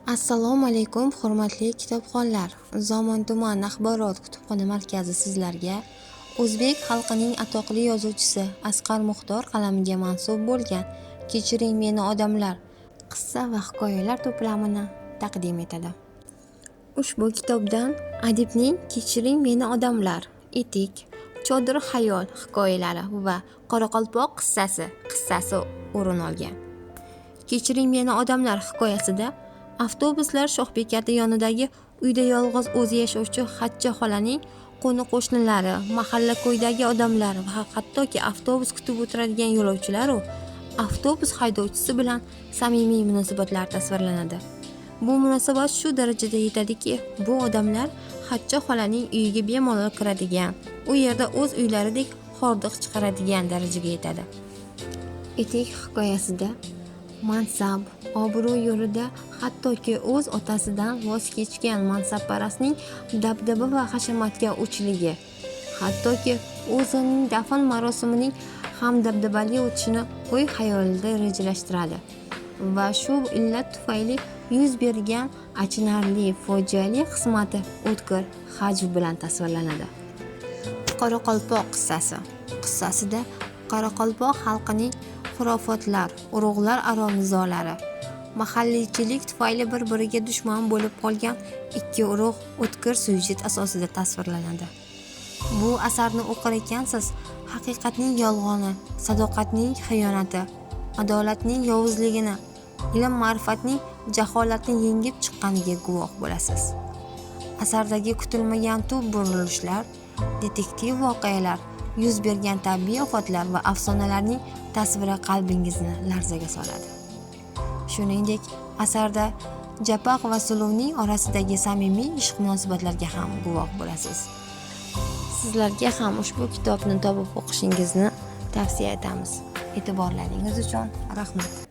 Assalomu alaykum hurmatli kitobxonlar. Zomon tuman axborot kutubxona markazi sizlarga o'zbek xalqining atoqli yozuvchisi Asqar Muxtor qalamiga mansub bo'lgan Kechiring meni odamlar qissa va hikoyalar to'plamini taqdim etadi. Ushbu kitobdan adibning Kechiring meni odamlar, Etik, Chodir xayol hikoyalari va Qoraqalpoq qissasi o'rin olgan. Kechiring meni odamlar hikoyasida avtobuslar Shohbekati yonidagi uyda yolg'iz o'zi yashovchi Xatcha xolaning qo'ni-qo'shnilari, mahalla-ko'ydagi odamlar va hattoki avtobus kutib o'tiradigan yo'lovchilar u avtobus haydovchisi bilan samimiy munosabatlar tasvirlanadi. Bu munosabat shu darajada yetadiki, bu odamlar Xatcha xolaning uyiga bemalol kiradigan, u yerda o'z uylaridek hordiq chiqaradigan darajaga yetadi. Etik hikoyasida mansab, obro' yo'lida hattoki o'z otasidan voz kechgan mansabparastning dabdaba va hashamatga o'chligi, hattoki o'zining dafn marosimining ham dabdabali o'tishini o'y xayolida rejalashtiradi va shu illat tufayli yuz bergan achinarli fojiali qismati o'tkir hajv bilan tasvirlanadi. Qoraqalpoq qissasida Qoraqalpoq xalqining xurofotlar, urug'lar aro nizolari, mahalliychilik tufayli bir-biriga dushman bo'lib qolgan ikki urug' o'tkir syujet asosida tasvirlanadi. Bu asarni o'qir ekansiz, haqiqatning yolg'oni, sadoqatning xiyonati, adolatning yovuzligini, ilm-ma'rifatning jaholatni yengib chiqqaniga guvoh bo'lasiz. Asardagi kutilmagan tub burilishlar, detektiv voqealar, yuz bergan tabiiy ofatlar va afsonalarning tasviri qalbingizni larzaga soladi. Shuningdek, asarda Japaq va Suluvning orasidagi samimiy ishq munosabatlarga ham guvoh bo'lasiz. Sizlarga ham ushbu kitobni topib o'qishingizni tavsiya etamiz. E'tiborlaringiz uchun rahmat.